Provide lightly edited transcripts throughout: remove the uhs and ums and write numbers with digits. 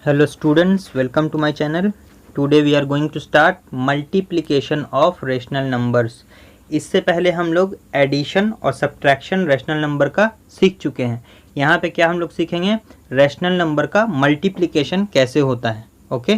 Hello students, welcome to my channel. Today we are going to start multiplication of rational numbers. इससे पहले हम लोग addition और subtraction rational number का सीख चुके हैं। यहाँ पे क्या हम लोग सीखेंगे, रैशनल नंबर का मल्टीप्लिकेशन कैसे होता है। ओके,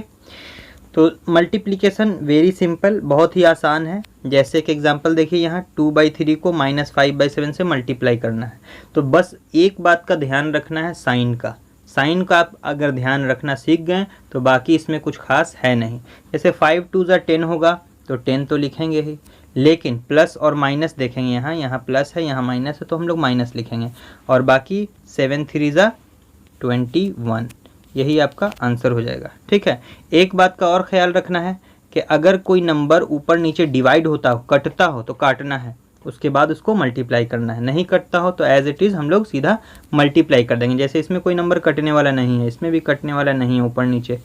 तो मल्टीप्लिकेशन वेरी सिंपल, बहुत ही आसान है। जैसे एक एग्जांपल देखिए, यहाँ 2/3 को -5/7 से मल्टीप्लाई करना है। तो बस एक बात का ध्यान रखना है, साइन का। साइन का आप अगर ध्यान रखना सीख गए तो बाकी इसमें कुछ खास है नहीं। जैसे 5 2 ज़ा 10 होगा तो 10 तो लिखेंगे ही, लेकिन प्लस और माइनस देखेंगे। यहाँ प्लस है, यहाँ माइनस है, तो हम लोग माइनस लिखेंगे। और बाकी 7 3 ज़ा 21, यही आपका आंसर हो जाएगा। ठीक है, एक बात का और ख्याल रखना है कि अगर कोई नंबर ऊपर नीचे डिवाइड होता हो, कटता हो, तो काटना है, उसके बाद उसको मल्टीप्लाई करना है। नहीं कटता हो तो एज इट इज़ हम लोग सीधा मल्टीप्लाई कर देंगे। जैसे इसमें कोई नंबर कटने वाला नहीं है, इसमें भी कटने वाला नहीं है ऊपर नीचे।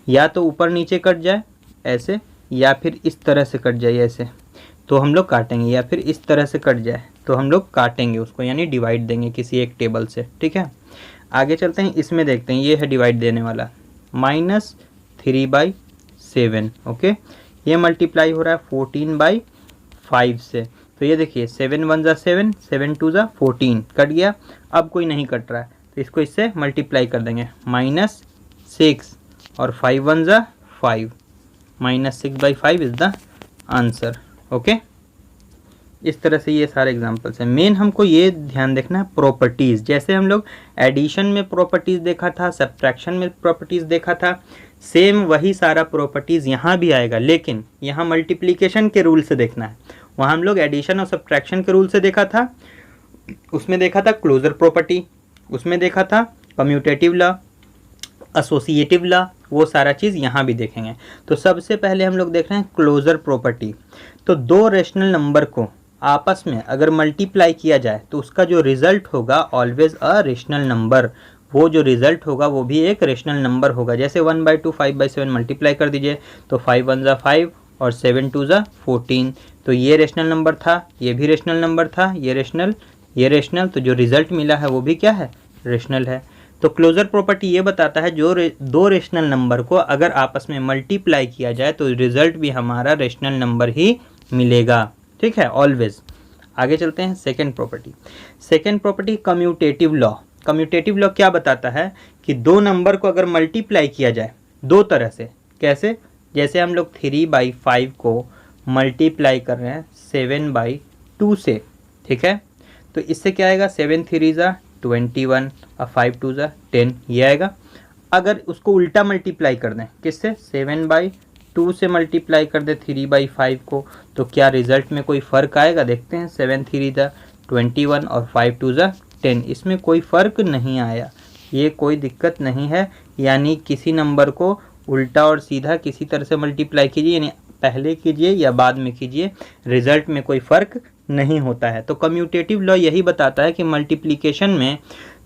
या तो ऊपर नीचे कट जाए ऐसे, या फिर इस तरह से कट जाए ऐसे, तो हम लोग काटेंगे। या फिर इस तरह से कट जाए तो हम लोग काटेंगे उसको, यानी डिवाइड देंगे किसी एक टेबल से। ठीक है, आगे चलते हैं, इसमें देखते हैं। ये है डिवाइड देने वाला, -3/7। ओके, ये मल्टीप्लाई हो रहा है 14/5 से। तो ये देखिए, 7 1 ज़ा 7, 7 2 ज़ा 14, कट गया। अब कोई नहीं कट रहा है तो इसको इससे मल्टीप्लाई कर देंगे, -6 और 5 1 ज़ा 5, -6/5 इज़ द आंसर। ओके, इस तरह से ये सारे एग्जांपल्स हैं। मेन हमको ये ध्यान देखना है प्रॉपर्टीज़। जैसे हम लोग एडिशन में प्रॉपर्टीज़ देखा था, सब्ट्रैक्शन में प्रॉपर्टीज़ देखा था, सेम वही सारा प्रॉपर्टीज़ यहाँ भी आएगा, लेकिन यहाँ मल्टीप्लिकेशन के रूल से देखना है। वहाँ हम लोग एडिशन और सब्ट्रैक्शन के रूल से देखा था, उसमें देखा था क्लोजर प्रॉपर्टी, उसमें देखा था कम्यूटेटिव लॉ, एसोसिएटिव लॉ, वो सारा चीज़ यहाँ भी देखेंगे। तो सबसे पहले हम लोग देख रहे हैं क्लोजर प्रॉपर्टी। तो दो रेशनल नंबर को आपस में अगर मल्टीप्लाई किया जाए तो उसका जो रिजल्ट होगा ऑलवेज अ रेशनल नंबर। वो जो रिजल्ट होगा वो भी एक रेशनल नंबर होगा। जैसे 1/2 5/7 मल्टीप्लाई कर दीजिए तो 5 1 ज़ा 5 और 7 2 ज़ा 14। तो ये रेशनल नंबर था, ये भी रेशनल नंबर था, ये रेशनल, तो जो रिजल्ट मिला है वो भी क्या है, रेशनल है। तो क्लोजर प्रॉपर्टी ये बताता है जो दो रेशनल नंबर को अगर आपस में मल्टीप्लाई किया जाए तो रिजल्ट भी हमारा रेशनल नंबर ही मिलेगा। ठीक है, ऑलवेज। आगे चलते हैं, second property. Second property commutative law. Commutative law क्या बताता है कि दो नंबर को अगर मल्टीप्लाई किया जाए दो तरह से। कैसे? जैसे हम लोग 3/5 को मल्टीप्लाई कर रहे हैं 7/2 से। ठीक है, तो इससे क्या आएगा, 7 3 ज़ा 21 और 5 2 ज़ा 10, ये आएगा। अगर उसको उल्टा मल्टीप्लाई कर दें, किससे, 7/2 से मल्टीप्लाई कर दे 3/5 को, तो क्या रिजल्ट में कोई फ़र्क आएगा? देखते हैं, 7 3 ज़ा 21 और 5 2 ज़ा 10, इसमें कोई फ़र्क नहीं आया, ये कोई दिक्कत नहीं है। यानी किसी नंबर को उल्टा और सीधा किसी तरह से मल्टीप्लाई कीजिए, यानी पहले कीजिए या बाद में कीजिए, रिजल्ट में कोई फ़र्क नहीं होता है। तो कम्यूटेटिव लॉ यही बताता है कि मल्टीप्लिकेशन में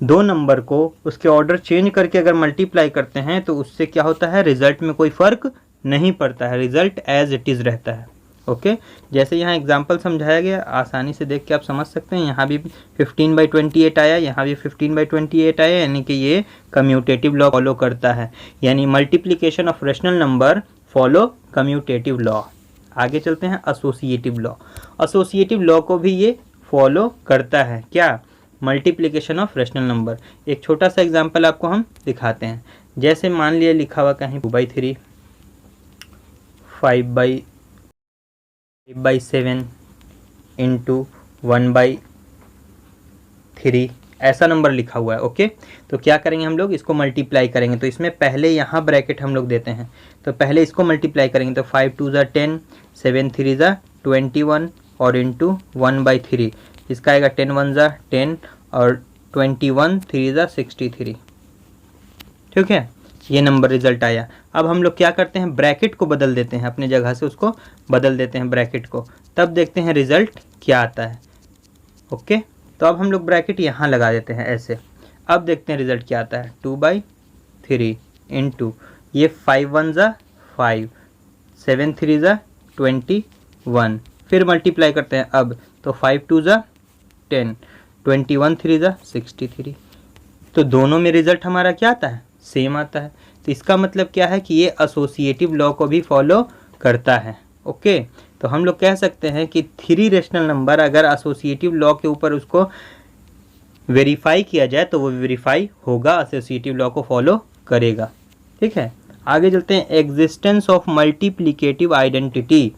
दो नंबर को उसके ऑर्डर चेंज करके अगर मल्टीप्लाई करते हैं तो उससे क्या होता है, रिजल्ट में कोई फ़र्क नहीं पड़ता है, रिजल्ट एज इट इज़ रहता है। ओके, जैसे यहाँ एग्जांपल समझाया गया, आसानी से देख के आप समझ सकते हैं। यहाँ भी 15/28 आया, यहाँ भी 15/28 आया, यानी कि ये कम्यूटेटिव लॉ फॉलो करता है। यानी multiplication of rational number follow commutative law. आगे चलते हैं, एसोसिएटिव लॉ। एसोसिएटिव लॉ को भी ये फॉलो करता है, क्या, मल्टीप्लिकेशन ऑफ रेशनल नंबर। एक छोटा सा एग्जांपल आपको हम दिखाते हैं। जैसे मान लिया लिखा हुआ कहीं 2/3 5/7 इंटू 1/3, ऐसा नंबर लिखा हुआ है। ओके, तो क्या करेंगे हम लोग, इसको मल्टीप्लाई करेंगे। तो इसमें पहले यहाँ ब्रैकेट हम लोग देते हैं, तो पहले इसको मल्टीप्लाई करेंगे। तो 5 2 ज़ा 10, 7 3 ज़ा 21 और इंटू 1/3, इसका आएगा 10 1 ज़ा 10 और 21 3 ज़ा 63। ठीक है, ये नंबर रिजल्ट आया। अब हम लोग क्या करते हैं, ब्रैकेट को बदल देते हैं, अपने जगह से उसको बदल देते हैं ब्रैकेट को, तब देखते हैं रिजल्ट क्या आता है। ओके, तो अब हम लोग ब्रैकेट यहाँ लगा देते हैं ऐसे। अब देखते हैं रिजल्ट क्या आता है, 2/3 इंटू ये 5 1 ज़ा 5, 7 3 ज़ा 21, फिर मल्टीप्लाई करते हैं अब, तो 5 2 ज़ा 10, 21 3 ज़ा 63। तो दोनों में रिजल्ट हमारा क्या आता है, सेम आता है। तो इसका मतलब क्या है कि ये एसोसिएटिव लॉ को भी फॉलो करता है। ओके, तो हम लोग कह सकते हैं कि 3 रेशनल नंबर अगर एसोसिएटिव लॉ के ऊपर उसको वेरीफाई किया जाए तो वो वेरीफाई होगा, एसोसिएटिव लॉ को फॉलो करेगा। ठीक है, आगे चलते हैं। Existence of multiplicative identity.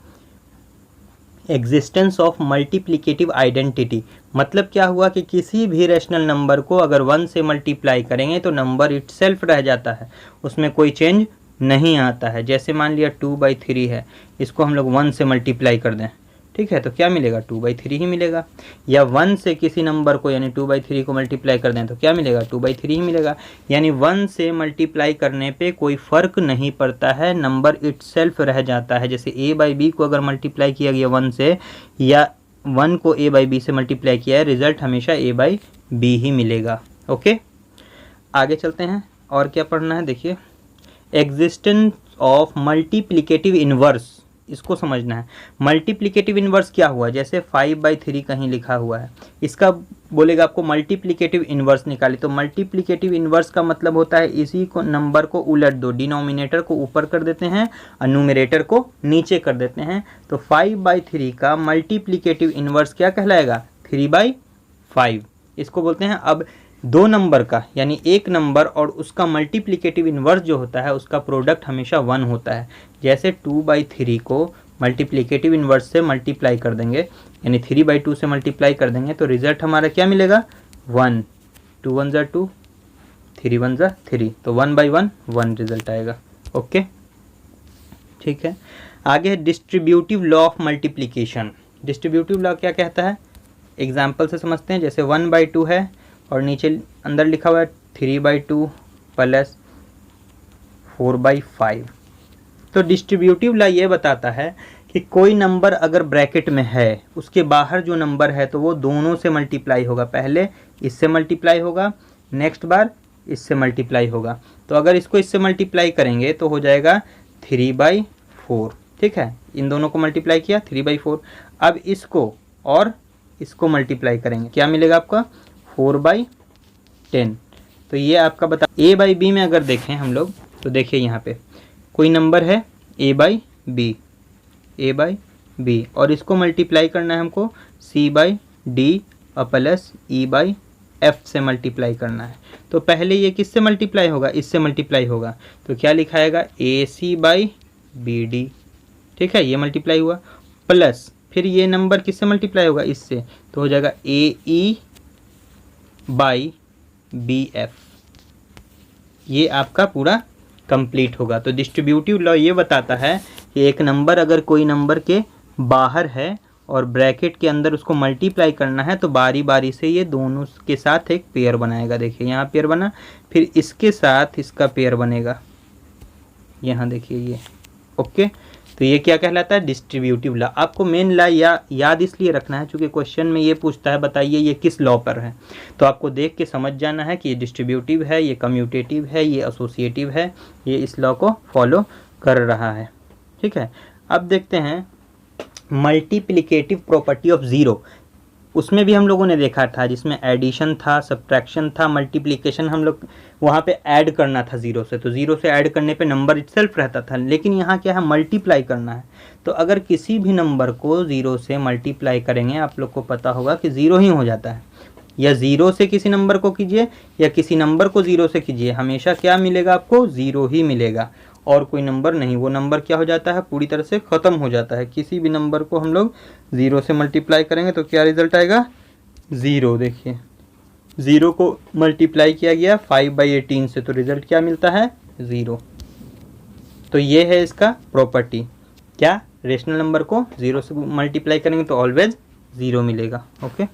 Existence of multiplicative identity मतलब क्या हुआ कि किसी भी रेशनल नंबर को अगर 1 से मल्टीप्लाई करेंगे तो नंबर इटसेल्फ रह जाता है, उसमें कोई चेंज नहीं आता है। जैसे मान लिया 2/3 है, इसको हम लोग 1 से मल्टीप्लाई कर दें, ठीक है, तो क्या मिलेगा? 2/3 ही मिलेगा। या 1 से किसी नंबर को यानी 2/3 को मल्टीप्लाई कर दें तो क्या मिलेगा? 2/3 ही मिलेगा। यानी 1 से मल्टीप्लाई करने पे कोई फ़र्क नहीं पड़ता है, नंबर इटसेल्फ रह जाता है। जैसे a/b को अगर मल्टीप्लाई किया गया 1 से, या 1 को a/b से मल्टीप्लाई किया है, रिजल्ट हमेशा a/b ही मिलेगा। ओके, आगे चलते हैं। और क्या पढ़ना है? देखिए, एग्जिस्टेंस ऑफ मल्टीप्लिकेटिव इनवर्स, इसको समझना है। मल्टीप्लिकेटिव इनवर्स क्या हुआ? जैसे 5/3 कहीं लिखा हुआ है, इसका बोलेगा आपको मल्टीप्लिकेटिव इनवर्स निकाले। तो मल्टीप्लिकेटिव इनवर्स का मतलब होता है इसी को नंबर को उलट दो, डिनोमिनेटर को ऊपर कर देते हैं और न्यूमरेटर को नीचे कर देते हैं। तो 5/3 का मल्टीप्लिकेटिव इनवर्स क्या कहलाएगा? 3/5। इसको बोलते हैं। अब दो नंबर का यानी एक नंबर और उसका मल्टीप्लिकेटिव इनवर्स जो होता है उसका प्रोडक्ट हमेशा 1 होता है। जैसे 2/3 को मल्टीप्लिकेटिव इनवर्स से मल्टीप्लाई कर देंगे यानी 3/2 से मल्टीप्लाई कर देंगे तो रिजल्ट हमारा क्या मिलेगा? 1। 2 1 ज़ा 2, 3 1 ज़ा 3, तो 1/1 1 रिजल्ट आएगा। ओके, ठीक है। आगे है distributive law of multiplication. Distributive law क्या कहता है? एग्जाम्पल से समझते हैं। जैसे 1/2 है और नीचे अंदर लिखा हुआ है 3/2 प्लस 4/5। तो डिस्ट्रीब्यूटिव लॉ ये बताता है कि कोई नंबर अगर ब्रैकेट में है, उसके बाहर जो नंबर है तो वो दोनों से मल्टीप्लाई होगा। पहले इससे मल्टीप्लाई होगा, नेक्स्ट बार इससे मल्टीप्लाई होगा। तो अगर इसको इससे मल्टीप्लाई करेंगे तो हो जाएगा 3/4। ठीक है, इन दोनों को मल्टीप्लाई किया 3/4। अब इसको और इसको मल्टीप्लाई करेंगे, क्या मिलेगा आपका? 4/10। तो ये आपका बता a/b में अगर देखें हम लोग तो देखिए यहाँ पे कोई नंबर है a/b और इसको मल्टीप्लाई करना है हमको c/d और प्लस e/f से मल्टीप्लाई करना है। तो पहले ये किससे मल्टीप्लाई होगा? इससे मल्टीप्लाई होगा। तो क्या लिखाएगा? ac/bd। ठीक है, ये मल्टीप्लाई हुआ, प्लस फिर ये नंबर किससे मल्टीप्लाई होगा? इससे, तो हो जाएगा ae/bf। ये आपका पूरा कंप्लीट होगा। तो डिस्ट्रीब्यूटिव लॉ ये बताता है कि एक नंबर अगर कोई नंबर के बाहर है और ब्रैकेट के अंदर उसको मल्टीप्लाई करना है तो बारी बारी से ये दोनों के साथ एक पेयर बनाएगा। देखिए यहाँ पेयर बना, फिर इसके साथ इसका पेयर बनेगा, यहाँ देखिए ये। ओके, तो ये क्या कहलाता है? Distributive law. आपको मेन लॉ याद इसलिए रखना है क्योंकि क्वेश्चन में ये पूछता है बताइए ये किस लॉ पर है। तो आपको देख के समझ जाना है कि ये डिस्ट्रीब्यूटिव है, ये कम्यूटेटिव है, ये एसोसिएटिव है, ये इस लॉ को फॉलो कर रहा है। ठीक है, अब देखते हैं मल्टीप्लिकेटिव प्रॉपर्टी ऑफ ज़ीरो। उसमें भी हम लोगों ने देखा था जिसमें एडिशन था, सब्ट्रैक्शन था, मल्टीप्लिकेशन हम लोग वहाँ पे ऐड करना था ज़ीरो से। तो ज़ीरो से ऐड करने पे नंबर इटसेल्फ रहता था, लेकिन यहाँ क्या है? मल्टीप्लाई करना है। तो अगर किसी भी नंबर को ज़ीरो से मल्टीप्लाई करेंगे, आप लोग को पता होगा कि ज़ीरो ही हो जाता है। या ज़ीरो से किसी नंबर को कीजिए या किसी नंबर को ज़ीरो से कीजिए, हमेशा क्या मिलेगा आपको? ज़ीरो ही मिलेगा और कोई नंबर नहीं। वो नंबर क्या हो जाता है? पूरी तरह से ख़त्म हो जाता है। किसी भी नंबर को हम लोग ज़ीरो से मल्टीप्लाई करेंगे तो क्या रिज़ल्ट आएगा? ज़ीरो। देखिए, ज़ीरो को मल्टीप्लाई किया गया 5/18 से तो रिज़ल्ट क्या मिलता है? ज़ीरो। तो ये है इसका प्रॉपर्टी। क्या? रेशनल नंबर को ज़ीरो से मल्टीप्लाई करेंगे तो ऑलवेज ज़ीरो मिलेगा। ओके,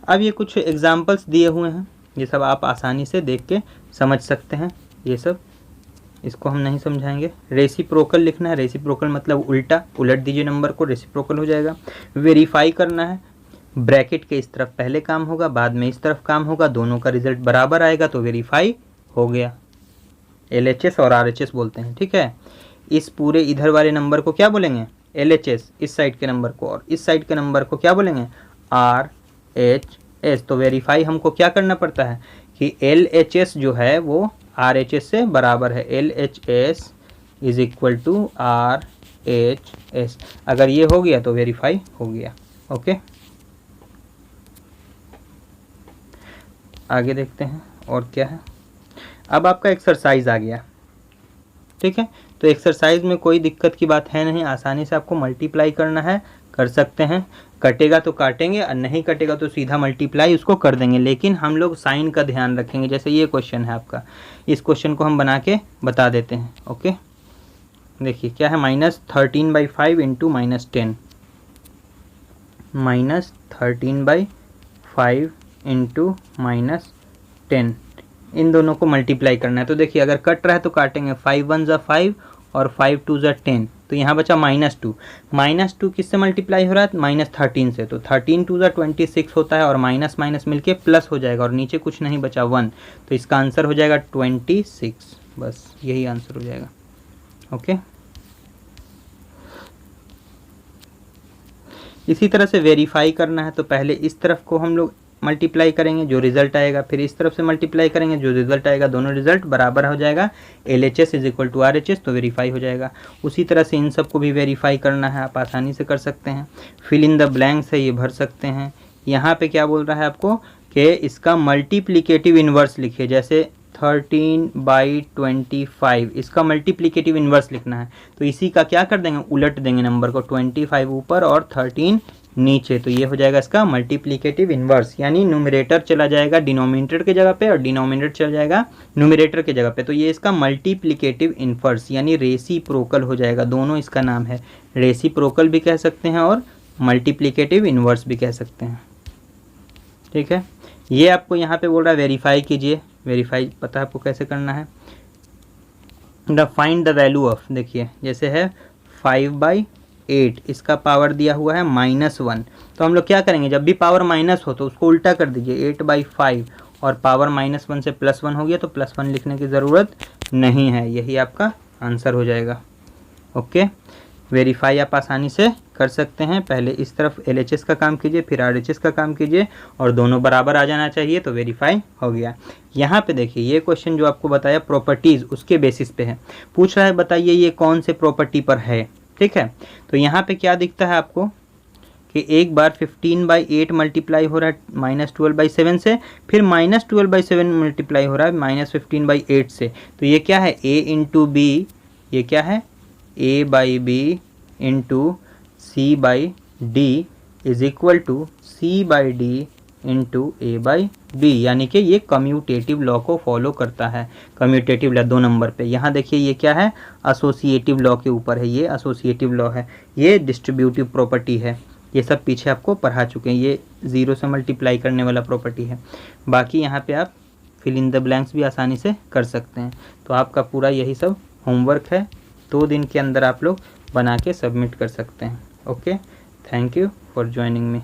अब ये कुछ एग्जाम्पल्स दिए हुए हैं, ये सब आप आसानी से देख के समझ सकते हैं। ये सब इसको हम नहीं समझाएंगे। रेसिप्रोकल लिखना है, रेसिप्रोकल मतलब उल्टा, उलट दीजिए नंबर को, रेसिप्रोकल हो जाएगा। वेरीफाई करना है, ब्रैकेट के इस तरफ पहले काम होगा, बाद में इस तरफ काम होगा, दोनों का रिजल्ट बराबर आएगा तो वेरीफाई हो गया। LHS और RHS बोलते हैं। ठीक है, इस पूरे इधर वाले नंबर को क्या बोलेंगे? LHS, इस साइड के नंबर को, और इस साइड के नंबर को क्या बोलेंगे? RHS। तो वेरीफाई हमको क्या करना पड़ता है कि LHS जो है वो RHS से बराबर है, LHS is equal to RHS। अगर ये हो गया तो वेरीफाई हो गया। ओके, आगे देखते हैं और क्या है। अब आपका एक्सरसाइज आ गया, ठीक है। तो एक्सरसाइज में कोई दिक्कत की बात है नहीं, आसानी से आपको मल्टीप्लाई करना है, कर सकते हैं। कटेगा तो काटेंगे और नहीं कटेगा तो सीधा मल्टीप्लाई उसको कर देंगे, लेकिन हम लोग साइन का ध्यान रखेंगे। जैसे ये क्वेश्चन है आपका, इस क्वेश्चन को हम बना के बता देते हैं। ओके, देखिए क्या है, -13/5 इंटू -10, -13/5 इंटू -10, इन दोनों को मल्टीप्लाई करना है। तो देखिए अगर कट रहा है तो काटेंगे, 5 1 ज़ा 5 और 5 2 ज़ा 10, तो यहाँ बचा -2। -2 किससे मल्टीप्लाई हो रहा है, -13 से, तो 13 2 ज़ा 26 होता है और माइनस माइनस मिलके प्लस हो जाएगा और नीचे कुछ नहीं बचा 1, तो इसका आंसर हो जाएगा 26। बस यही आंसर हो जाएगा। ओके, इसी तरह से वेरीफाई करना है तो पहले इस तरफ को हम लोग मल्टीप्लाई करेंगे, जो रिजल्ट आएगा, फिर इस तरफ से मल्टीप्लाई करेंगे, जो रिजल्ट आएगा, दोनों रिजल्ट बराबर हो जाएगा, LHS is equal to RHS, तो वेरीफाई हो जाएगा। उसी तरह से इन सबको भी वेरीफाई करना है, आप आसानी से कर सकते हैं। फिल इन द ब्लैंक्स है, ये भर सकते हैं। यहाँ पे क्या बोल रहा है आपको कि इसका मल्टीप्लिकेटिव इन्वर्स लिखिए, जैसे 13/25, इसका मल्टीप्लिकेटिव इन्वर्स लिखना है, तो इसी का क्या कर देंगे, उलट देंगे नंबर को, 25 ऊपर और 13 नीचे, तो ये हो जाएगा इसका मल्टीप्लिकेटिव इन्वर्स, यानी न्यूमरेटर चला जाएगा डिनोमिनेटर की जगह पे और डिनोमिनेटर चला जाएगा न्यूमरेटर की जगह पे, तो ये इसका मल्टीप्लिकेटिव इन्वर्स यानी रेसिप्रोकल हो जाएगा। दोनों इसका नाम है, रेसिप्रोकल भी कह सकते हैं और मल्टीप्लिकेटिव इन्वर्स भी कह सकते हैं, ठीक है। ये आपको यहाँ पे बोल रहा है वेरीफाई कीजिए, वेरीफाई पता है आपको कैसे करना है। फाइंड द वैल्यू ऑफ, देखिए जैसे है 5/8, इसका पावर दिया हुआ है -1, तो हम लोग क्या करेंगे, जब भी पावर माइनस हो तो उसको उल्टा कर दीजिए, 8/5, और पावर -1 से +1 हो गया तो +1 लिखने की ज़रूरत नहीं है, यही आपका आंसर हो जाएगा। ओके, वेरीफाई आप आसानी से कर सकते हैं। पहले इस तरफ LHS का काम कीजिए, फिर RHS का काम कीजिए, और दोनों बराबर आ जाना चाहिए, तो वेरीफाई हो गया। यहाँ पे देखिए ये क्वेश्चन जो आपको बताया प्रॉपर्टीज़, उसके बेसिस पे है, पूछ रहा है बताइए ये कौन से प्रॉपर्टी पर है, ठीक है। तो यहाँ पे क्या दिखता है आपको कि एक बार 15/8 मल्टीप्लाई हो रहा है -12/7 से, फिर -12/7 मल्टीप्लाई हो रहा है -15/8 से, तो ये क्या है, A इंटू B, ये क्या है, A/B into C/D is equal to C/D into A/B, यानी कि ये कम्यूटेटिव लॉ को फॉलो करता है। कम्यूटेटिव लॉ 2 नंबर पे, यहाँ देखिए ये क्या है, एसोसिएटिव लॉ के ऊपर है, ये एसोसिएटिव लॉ है, ये डिस्ट्रीब्यूटिव प्रॉपर्टी है, ये सब पीछे आपको पढ़ा चुके हैं, ये 0 से मल्टीप्लाई करने वाला प्रॉपर्टी है। बाकी यहाँ पे आप फिल इन द ब्लैंक्स भी आसानी से कर सकते हैं। तो आपका पूरा यही सब होमवर्क है, 2 दिन के अंदर आप लोग बना के सबमिट कर सकते हैं। Okay, thank you for joining me.